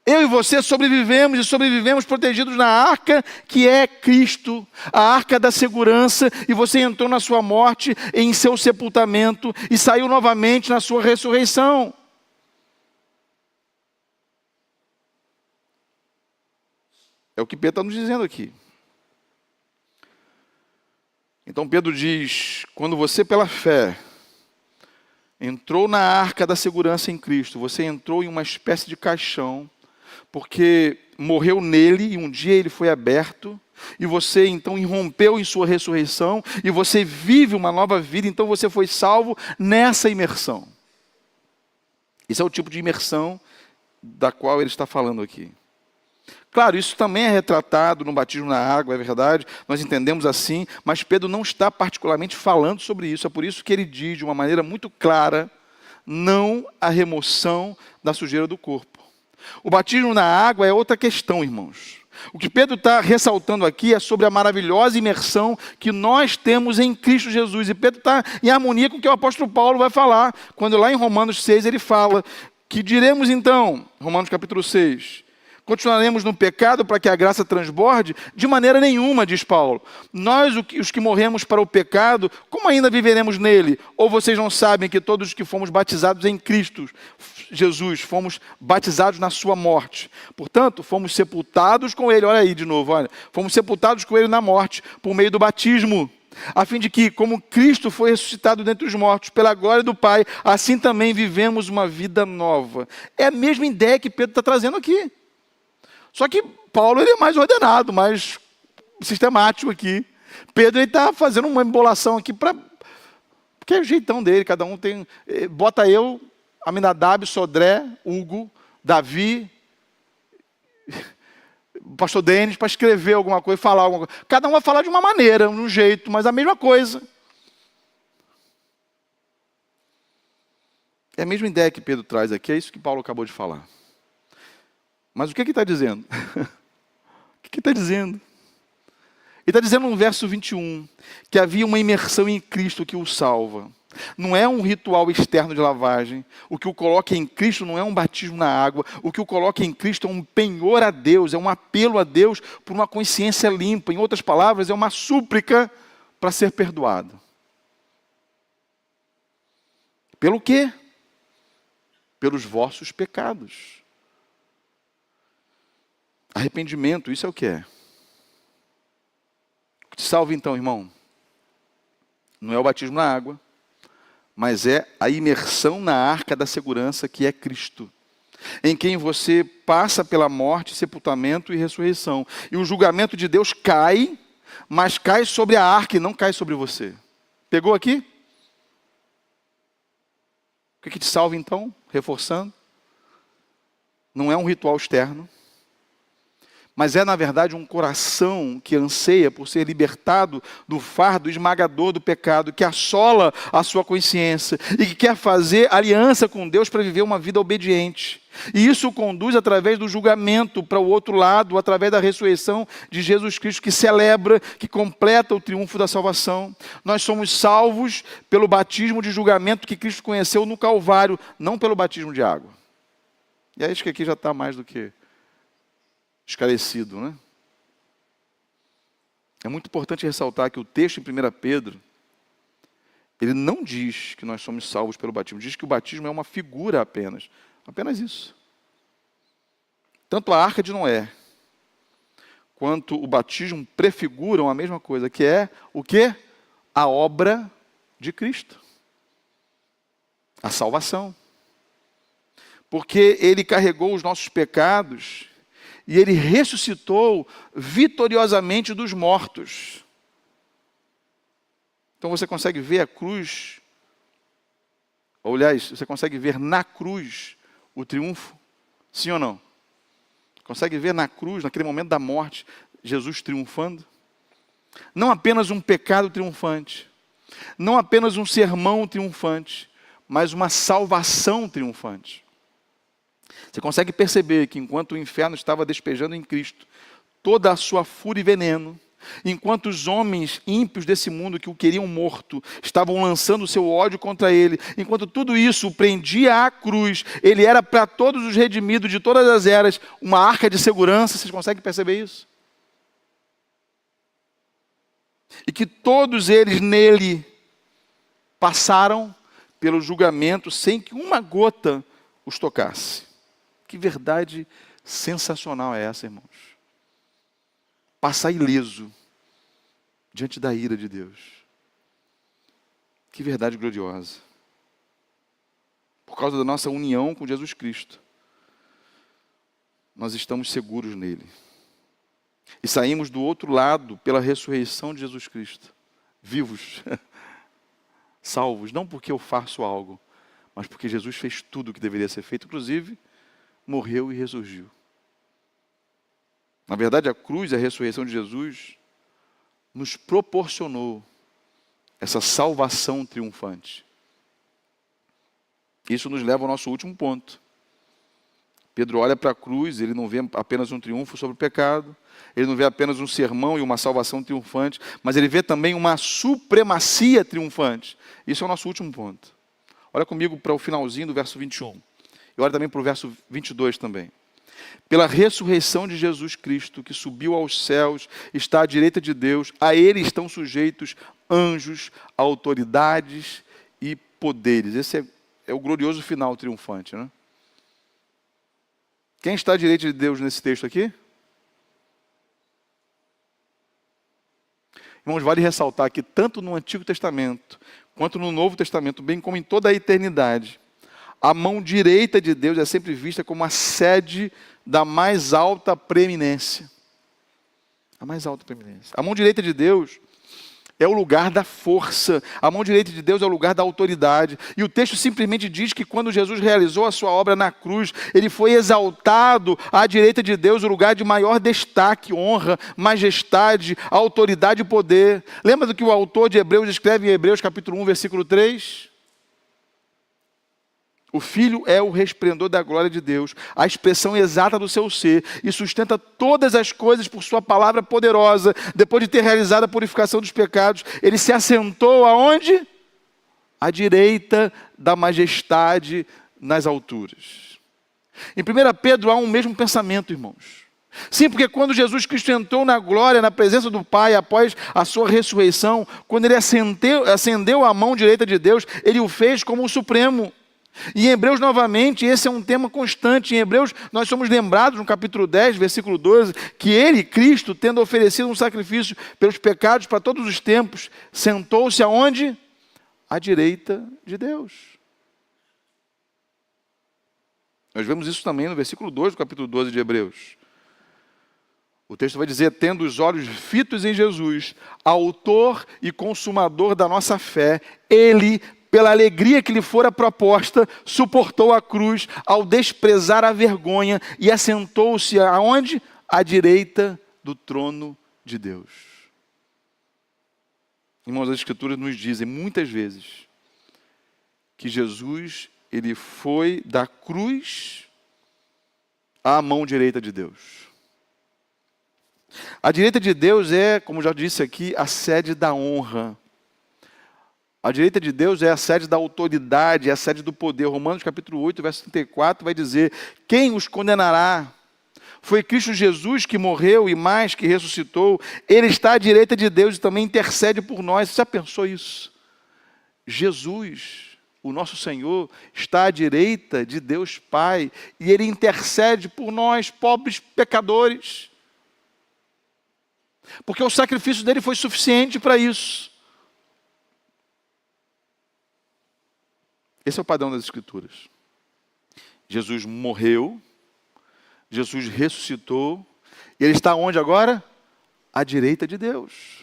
Eu e você sobrevivemos e sobrevivemos protegidos na arca que é Cristo, a arca da segurança, e você entrou na sua morte, em seu sepultamento, e saiu novamente na sua ressurreição. É o que Pedro está nos dizendo aqui. Então Pedro diz, quando você pela fé entrou na arca da segurança em Cristo, você entrou em uma espécie de caixão, porque morreu nele e um dia ele foi aberto, e você então irrompeu em sua ressurreição, e você vive uma nova vida, então você foi salvo nessa imersão. Esse é o tipo de imersão da qual ele está falando aqui. Claro, isso também é retratado no batismo na água, é verdade, nós entendemos assim, mas Pedro não está particularmente falando sobre isso, é por isso que ele diz de uma maneira muito clara, não a remoção da sujeira do corpo. O batismo na água é outra questão, irmãos. O que Pedro está ressaltando aqui é sobre a maravilhosa imersão que nós temos em Cristo Jesus. E Pedro está em harmonia com o que o apóstolo Paulo vai falar, quando lá em Romanos 6 ele fala, que diremos então, Romanos capítulo 6, continuaremos no pecado para que a graça transborde? De maneira nenhuma, diz Paulo. Nós, os que morremos para o pecado, como ainda viveremos nele? Ou vocês não sabem que todos os que fomos batizados em Cristo Jesus, fomos batizados na sua morte? Portanto, fomos sepultados com ele, olha aí de novo, olha, fomos sepultados com ele na morte, por meio do batismo, a fim de que, como Cristo foi ressuscitado dentre os mortos, pela glória do Pai, assim também vivemos uma vida nova. É a mesma ideia que Pedro está trazendo aqui. Só que Paulo ele é mais ordenado, mais sistemático aqui. Pedro está fazendo uma embolação aqui, porque é o jeitão dele, cada um tem... Bota eu, Aminadab, Sodré, Hugo, Davi, pastor Denis, para escrever alguma coisa, falar alguma coisa. Cada um vai falar de uma maneira, de um jeito, mas a mesma coisa. É a mesma ideia que Pedro traz aqui, é isso que Paulo acabou de falar. Mas o que ele está dizendo? O que ele está dizendo? Ele está dizendo no verso 21, que havia uma imersão em Cristo que o salva. Não é um ritual externo de lavagem. O que o coloca em Cristo não é um batismo na água. O que o coloca em Cristo é um penhor a Deus, é um apelo a Deus por uma consciência limpa. Em outras palavras, é uma súplica para ser perdoado. Pelo quê? Pelos vossos pecados. Arrependimento, isso é o que é. O que te salva então, irmão? Não é o batismo na água, mas é a imersão na arca da segurança que é Cristo, em quem você passa pela morte, sepultamento e ressurreição. E o julgamento de Deus cai, mas cai sobre a arca e não cai sobre você. Pegou aqui? O que te salva então? Reforçando. Não é um ritual externo, mas é, na verdade, um coração que anseia por ser libertado do fardo esmagador do pecado, que assola a sua consciência e que quer fazer aliança com Deus para viver uma vida obediente. E isso o conduz através do julgamento para o outro lado, através da ressurreição de Jesus Cristo, que celebra, que completa o triunfo da salvação. Nós somos salvos pelo batismo de julgamento que Cristo conheceu no Calvário, não pelo batismo de água. E acho que aqui já está mais do que esclarecido, né? É muito importante ressaltar que o texto em 1 Pedro, ele não diz que nós somos salvos pelo batismo, diz que o batismo é uma figura apenas isso. Tanto a arca de Noé, quanto o batismo prefiguram a mesma coisa, que é o quê? A obra de Cristo, a salvação. Porque ele carregou os nossos pecados e ele ressuscitou vitoriosamente dos mortos. Então você consegue ver a cruz, ou aliás, você consegue ver na cruz o triunfo? Sim ou não? Consegue ver na cruz, naquele momento da morte, Jesus triunfando? Não apenas um pecado triunfante, não apenas um sermão triunfante, mas uma salvação triunfante. Você consegue perceber que enquanto o inferno estava despejando em Cristo toda a sua fúria e veneno, enquanto os homens ímpios desse mundo que o queriam morto estavam lançando o seu ódio contra ele, enquanto tudo isso o prendia à cruz, ele era para todos os redimidos de todas as eras uma arca de segurança. Vocês conseguem perceber isso? E que todos eles nele passaram pelo julgamento sem que uma gota os tocasse. Que verdade sensacional é essa, irmãos? Passar ileso diante da ira de Deus. Que verdade gloriosa. Por causa da nossa união com Jesus Cristo, nós estamos seguros nele. E saímos do outro lado pela ressurreição de Jesus Cristo, vivos, salvos, não porque eu faço algo, mas porque Jesus fez tudo o que deveria ser feito, inclusive morreu e ressurgiu. Na verdade, a cruz e a ressurreição de Jesus nos proporcionou essa salvação triunfante. Isso nos leva ao nosso último ponto. Pedro olha para a cruz, ele não vê apenas um triunfo sobre o pecado, ele não vê apenas um sermão e uma salvação triunfante, mas ele vê também uma supremacia triunfante. Isso é o nosso último ponto. Olha comigo para o finalzinho do verso 21. E olha também para o verso 22 também. Pela ressurreição de Jesus Cristo, que subiu aos céus, está à direita de Deus, a ele estão sujeitos anjos, autoridades e poderes. Esse é o glorioso final triunfante, né? Quem está à direita de Deus nesse texto aqui? Irmãos, vale ressaltar que tanto no Antigo Testamento, quanto no Novo Testamento, bem como em toda a eternidade, a mão direita de Deus é sempre vista como a sede da mais alta preeminência. A mais alta preeminência. A mão direita de Deus é o lugar da força. A mão direita de Deus é o lugar da autoridade. E o texto simplesmente diz que quando Jesus realizou a sua obra na cruz, ele foi exaltado à direita de Deus, o lugar de maior destaque, honra, majestade, autoridade e poder. Lembra do que o autor de Hebreus escreve em Hebreus capítulo 1, versículo 3? O Filho é o resplendor da glória de Deus, a expressão exata do seu ser, e sustenta todas as coisas por sua palavra poderosa. Depois de ter realizado a purificação dos pecados, ele se assentou aonde? À direita da majestade nas alturas. Em 1 Pedro há um mesmo pensamento, irmãos. Sim, porque quando Jesus Cristo entrou na glória, na presença do Pai, após a sua ressurreição, quando ele acendeu a mão direita de Deus, ele o fez como o Supremo. E em Hebreus, novamente, esse é um tema constante. Em Hebreus, nós somos lembrados, no capítulo 10, versículo 12, que ele, Cristo, tendo oferecido um sacrifício pelos pecados para todos os tempos, sentou-se aonde? À direita de Deus. Nós vemos isso também no versículo 2 do capítulo 12 de Hebreus. O texto vai dizer, tendo os olhos fitos em Jesus, autor e consumador da nossa fé, ele, pela alegria que lhe fora proposta, suportou a cruz ao desprezar a vergonha e assentou-se aonde? À direita do trono de Deus. Irmãos, as Escrituras nos dizem muitas vezes que Jesus, ele foi da cruz à mão direita de Deus. A direita de Deus é, como já disse aqui, a sede da honra. A direita de Deus é a sede da autoridade, é a sede do poder. Romanos capítulo 8, verso 34 vai dizer, quem os condenará? Foi Cristo Jesus que morreu e mais que ressuscitou. Ele está à direita de Deus e também intercede por nós. Você já pensou isso? Jesus, o nosso Senhor, está à direita de Deus Pai e Ele intercede por nós, pobres pecadores. Porque o sacrifício dele foi suficiente para isso. Esse é o padrão das Escrituras. Jesus morreu, Jesus ressuscitou, e Ele está onde agora? À direita de Deus.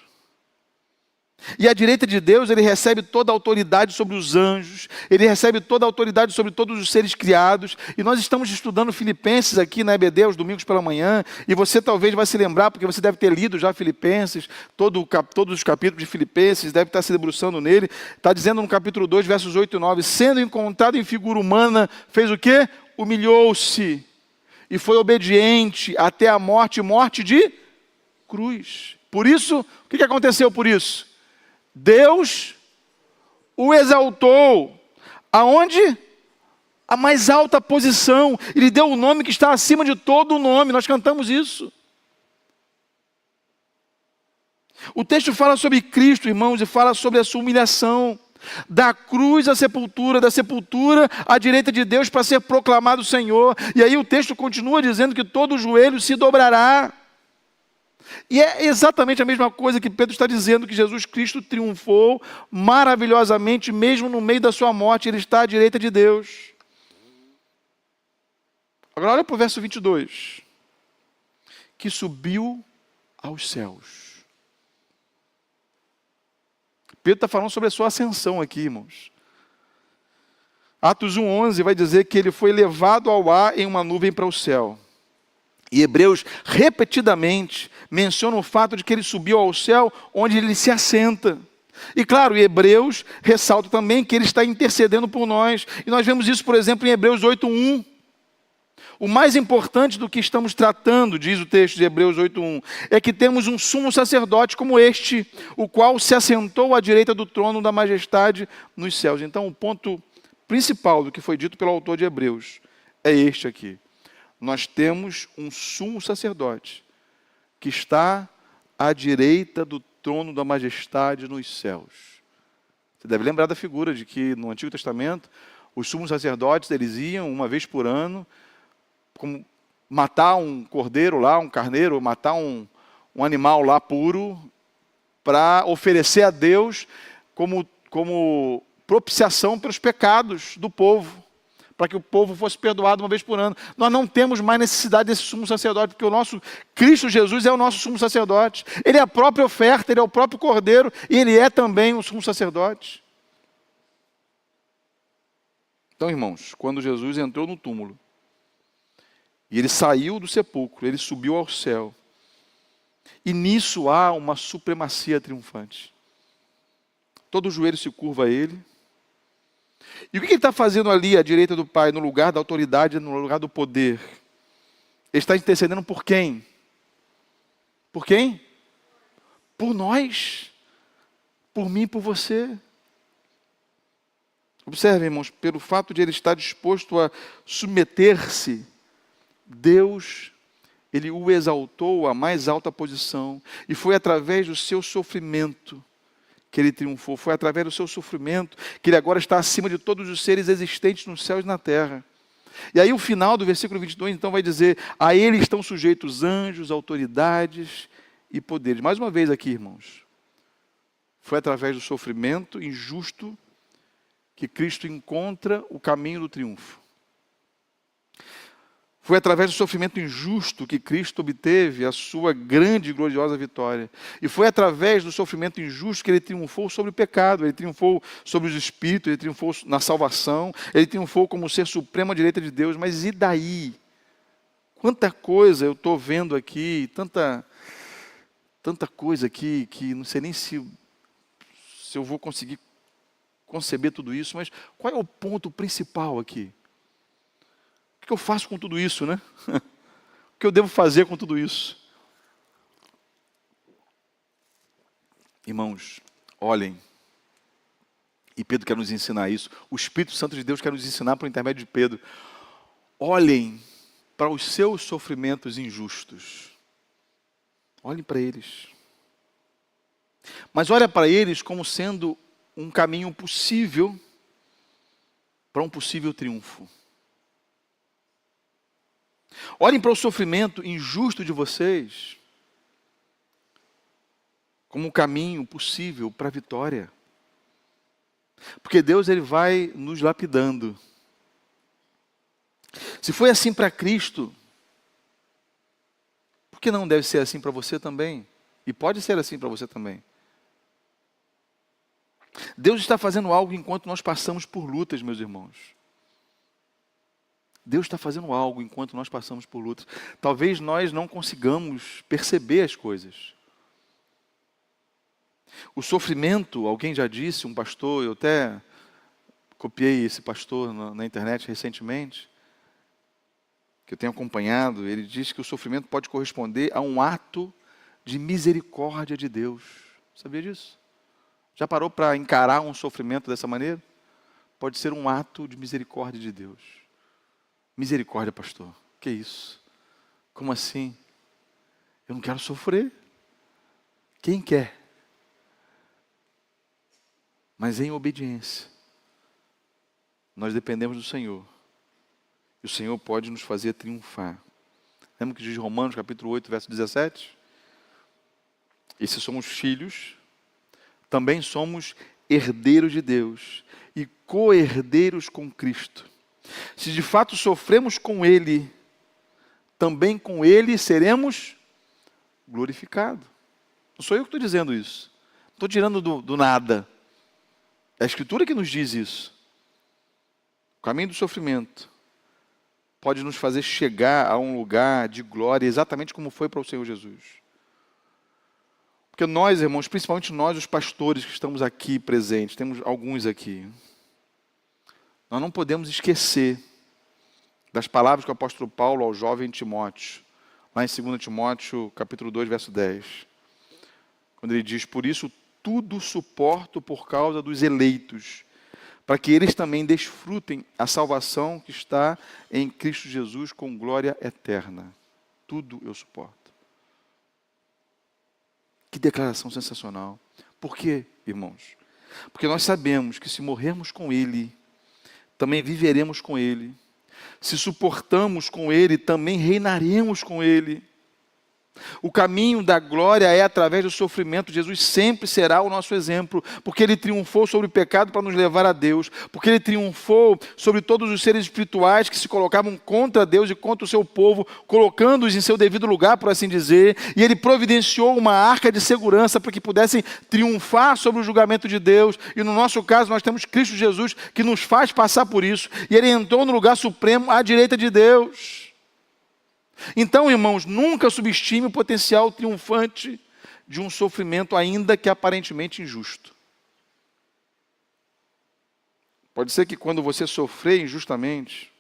E à direita de Deus, Ele recebe toda a autoridade sobre os anjos, Ele recebe toda a autoridade sobre todos os seres criados, e nós estamos estudando Filipenses aqui na EBD, aos domingos pela manhã, e você talvez vai se lembrar, porque você deve ter lido já Filipenses, todos os capítulos de Filipenses, deve estar se debruçando nele, está dizendo no capítulo 2, versos 8 e 9, sendo encontrado em figura humana, fez o quê? Humilhou-se, e foi obediente até a morte, morte de cruz. Por isso, o que aconteceu por isso? Deus o exaltou. Aonde? A mais alta posição. Ele deu o nome que está acima de todo o nome. Nós cantamos isso. O texto fala sobre Cristo, irmãos, e fala sobre a sua humilhação. Da cruz à sepultura, da sepultura à direita de Deus para ser proclamado Senhor. E aí o texto continua dizendo que todo joelho se dobrará. E é exatamente a mesma coisa que Pedro está dizendo, que Jesus Cristo triunfou maravilhosamente, mesmo no meio da sua morte, ele está à direita de Deus. Agora olha para o verso 22. Que subiu aos céus. Pedro está falando sobre a sua ascensão aqui, irmãos. Atos 1:11 vai dizer que ele foi levado ao ar em uma nuvem para o céu. E Hebreus, repetidamente, menciona o fato de que ele subiu ao céu, onde ele se assenta. E claro, Hebreus ressalta também que ele está intercedendo por nós. E nós vemos isso, por exemplo, em Hebreus 8:1. O mais importante do que estamos tratando, diz o texto de Hebreus 8:1, é que temos um sumo sacerdote como este, o qual se assentou à direita do trono da majestade nos céus. Então, o ponto principal do que foi dito pelo autor de Hebreus é este aqui. Nós temos um sumo sacerdote que está à direita do trono da majestade nos céus. Você deve lembrar da figura de que no Antigo Testamento, os sumos sacerdotes, eles iam uma vez por ano, como matar um cordeiro lá, um carneiro, matar um animal lá puro, para oferecer a Deus como propiciação pelos pecados do povo, para que o povo fosse perdoado uma vez por ano. Nós não temos mais necessidade desse sumo sacerdote, porque o nosso Cristo Jesus é o nosso sumo sacerdote. Ele é a própria oferta, ele é o próprio cordeiro, e ele é também o sumo sacerdote. Então, irmãos, quando Jesus entrou no túmulo, e ele saiu do sepulcro, ele subiu ao céu, e nisso há uma supremacia triunfante. Todo joelho se curva a ele. E o que ele está fazendo ali à direita do Pai, no lugar da autoridade, no lugar do poder? Ele está intercedendo por quem? Por quem? Por nós. Por mim e por você. Observe, irmãos, pelo fato de ele estar disposto a submeter-se, Deus, ele o exaltou à mais alta posição. E foi através do seu sofrimento que ele triunfou. Foi através do seu sofrimento que ele agora está acima de todos os seres existentes nos céus e na terra. E aí o final do versículo 22, então, vai dizer: a ele estão sujeitos anjos, autoridades e poderes. Mais uma vez aqui, irmãos, foi através do sofrimento injusto que Cristo encontra o caminho do triunfo. Foi através do sofrimento injusto que Cristo obteve a sua grande e gloriosa vitória. E foi através do sofrimento injusto que ele triunfou sobre o pecado, ele triunfou sobre os espíritos, ele triunfou na salvação, ele triunfou como ser supremo à direita de Deus. Mas e daí? Quanta coisa eu estou vendo aqui, tanta coisa aqui, que não sei nem se eu vou conseguir conceber tudo isso, mas qual é o ponto principal aqui? O que eu faço com tudo isso, né? O que eu devo fazer com tudo isso? Irmãos, olhem, e Pedro quer nos ensinar isso, o Espírito Santo de Deus quer nos ensinar por intermédio de Pedro. Olhem para os seus sofrimentos injustos. Olhem para eles. Mas olha para eles como sendo um caminho possível para um possível triunfo. Olhem para o sofrimento injusto de vocês como um caminho possível para a vitória. Porque Deus, ele vai nos lapidando. Se foi assim para Cristo, por que não deve ser assim para você também? E pode ser assim para você também. Deus está fazendo algo enquanto nós passamos por lutas, meus irmãos. Deus está fazendo algo enquanto nós passamos por lutas. Talvez nós não consigamos perceber as coisas. O sofrimento, alguém já disse, um pastor, eu até copiei esse pastor na internet recentemente, que eu tenho acompanhado, ele diz que o sofrimento pode corresponder a um ato de misericórdia de Deus. Sabia disso? Já parou para encarar um sofrimento dessa maneira? Pode ser um ato de misericórdia de Deus. Misericórdia, pastor. Que isso? Como assim? Eu não quero sofrer. Quem quer? Mas em obediência. Nós dependemos do Senhor. E o Senhor pode nos fazer triunfar. Lembra que diz Romanos capítulo 8, verso 17? E se somos filhos, também somos herdeiros de Deus e co-herdeiros com Cristo. Se de fato sofremos com Ele, também com Ele seremos glorificados. Não sou eu que estou dizendo isso. Não estou tirando do nada. É a Escritura que nos diz isso. O caminho do sofrimento pode nos fazer chegar a um lugar de glória, exatamente como foi para o Senhor Jesus. Porque nós, irmãos, principalmente nós, os pastores que estamos aqui presentes, temos alguns aqui, nós não podemos esquecer das palavras que o apóstolo Paulo ao jovem Timóteo, lá em 2 Timóteo, capítulo 2, verso 10, quando ele diz: por isso tudo suporto por causa dos eleitos, para que eles também desfrutem a salvação que está em Cristo Jesus com glória eterna. Tudo eu suporto. Que declaração sensacional. Por quê, irmãos? Porque nós sabemos que se morrermos com Ele, também viveremos com Ele. Se suportamos com Ele, também reinaremos com Ele. O caminho da glória é através do sofrimento. Jesus sempre será o nosso exemplo, porque Ele triunfou sobre o pecado para nos levar a Deus, porque Ele triunfou sobre todos os seres espirituais que se colocavam contra Deus e contra o seu povo, colocando-os em seu devido lugar, por assim dizer, e Ele providenciou uma arca de segurança para que pudessem triunfar sobre o julgamento de Deus, e no nosso caso nós temos Cristo Jesus que nos faz passar por isso, e Ele entrou no lugar supremo à direita de Deus. Então, irmãos, nunca subestime o potencial triunfante de um sofrimento, ainda que aparentemente injusto. Pode ser que quando você sofrer injustamente,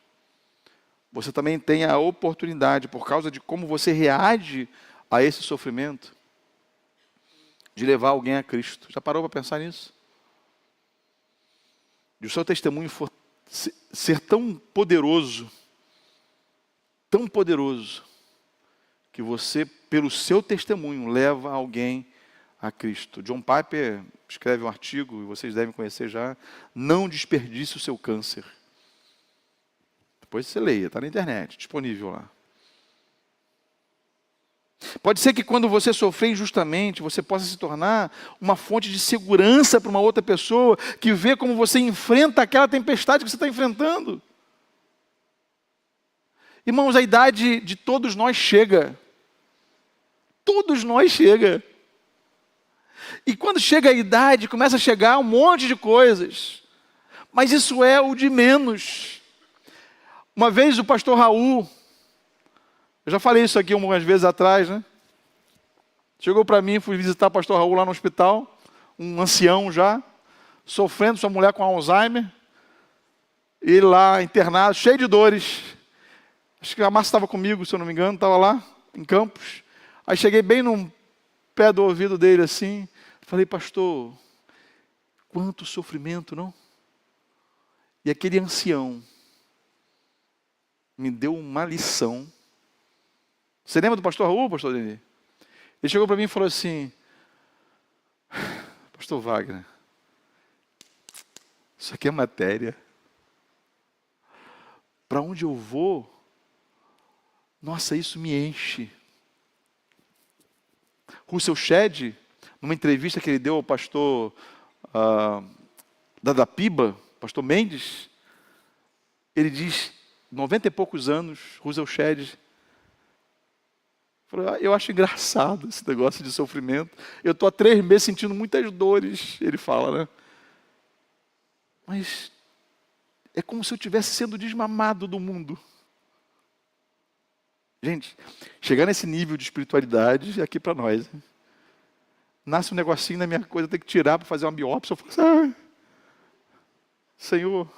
você também tenha a oportunidade, por causa de como você reage a esse sofrimento, de levar alguém a Cristo. Já parou para pensar nisso? De o seu testemunho ser tão poderoso, que você, pelo seu testemunho, leva alguém a Cristo. John Piper escreve um artigo, e vocês devem conhecer já: não desperdice o seu câncer. Depois você leia, está na internet, disponível lá. Pode ser que quando você sofrer injustamente, você possa se tornar uma fonte de segurança para uma outra pessoa, que vê como você enfrenta aquela tempestade que você está enfrentando. Irmãos, a idade de todos nós chega. Todos nós chega. E quando chega a idade, começa a chegar um monte de coisas. Mas isso é o de menos. Uma vez o pastor Raul, eu já falei isso aqui algumas vezes atrás, né? Chegou para mim, fui visitar o pastor Raul lá no hospital, um ancião já, sofrendo, sua mulher com Alzheimer, ele lá internado, cheio de dores. Acho que a Márcia estava comigo, se eu não me engano, estava lá em Campos. Aí cheguei bem no pé do ouvido dele assim, falei: pastor, quanto sofrimento, não? E aquele ancião me deu uma lição. Você lembra do pastor Raul, pastor Denis? Ele chegou para mim e falou assim: pastor Wagner, isso aqui é matéria. Para onde eu vou, nossa, isso me enche. Russell Shedd, numa entrevista que ele deu ao pastor da Piba, pastor Mendes, ele diz, 90 e poucos anos, Russell Shedd, falou: eu acho engraçado esse negócio de sofrimento. Eu estou há 3 meses sentindo muitas dores, ele fala, né? Mas é como se eu estivesse sendo desmamado do mundo. Gente, chegar nesse nível de espiritualidade é aqui para nós. Hein? Nasce um negocinho na minha coisa, tem que tirar para fazer uma biópsia. Eu falo assim: Senhor,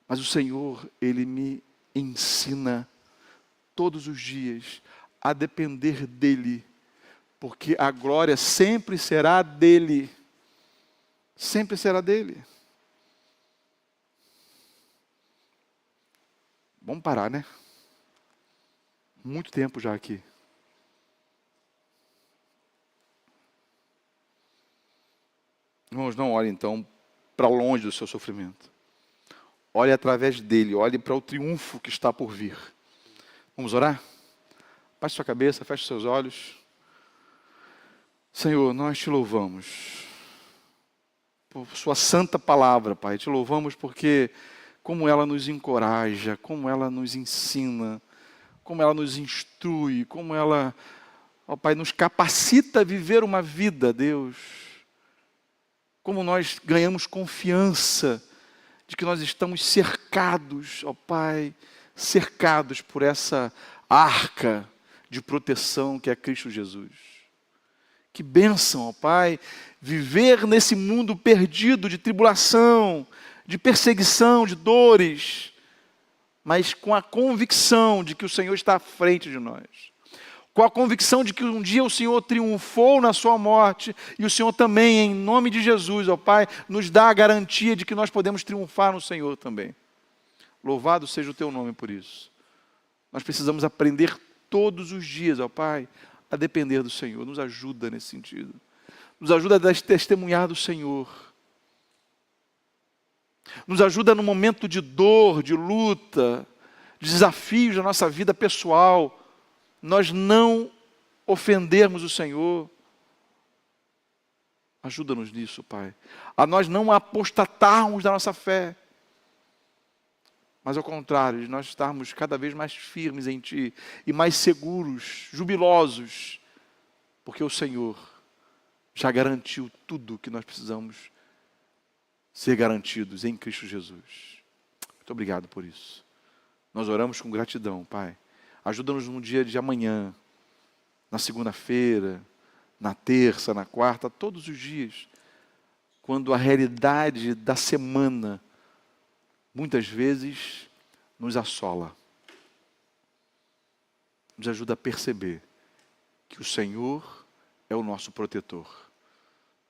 mas o Senhor, Ele me ensina todos os dias a depender dEle, porque a glória sempre será dEle. Sempre será dEle. Vamos parar, né? Muito tempo já aqui. Irmãos, não olhe então para longe do seu sofrimento. Olhe através dele, olhe para o triunfo que está por vir. Vamos orar? Baixe sua cabeça, feche seus olhos. Senhor, nós te louvamos por sua santa palavra, Pai. Te louvamos porque como ela nos encoraja, como ela nos ensina, como ela nos instrui, como ela, ó Pai, nos capacita a viver uma vida, Deus. Como nós ganhamos confiança de que nós estamos cercados, ó Pai, cercados por essa arca de proteção que é Cristo Jesus. Que bênção, ó Pai, viver nesse mundo perdido de tribulação, de perseguição, de dores, mas com a convicção de que o Senhor está à frente de nós. Com a convicção de que um dia o Senhor triunfou na sua morte e o Senhor também, em nome de Jesus, ó Pai, nos dá a garantia de que nós podemos triunfar no Senhor também. Louvado seja o Teu nome por isso. Nós precisamos aprender todos os dias, ó Pai, a depender do Senhor. Nos ajuda nesse sentido. Nos ajuda a testemunhar do Senhor. Nos ajuda no momento de dor, de luta, de desafios da nossa vida pessoal, nós não ofendermos o Senhor. Ajuda-nos nisso, Pai. A nós não apostatarmos da nossa fé, mas ao contrário, de nós estarmos cada vez mais firmes em Ti e mais seguros, jubilosos, porque o Senhor já garantiu tudo que nós precisamos ser garantidos em Cristo Jesus. Muito obrigado por isso. Nós oramos com gratidão, Pai. Ajuda-nos no dia de amanhã, na segunda-feira, na terça, na quarta, todos os dias, quando a realidade da semana muitas vezes nos assola. Nos ajuda a perceber que o Senhor é o nosso protetor.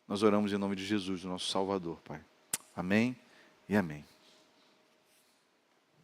Nós oramos em nome de Jesus, o nosso Salvador, Pai. Amém e amém.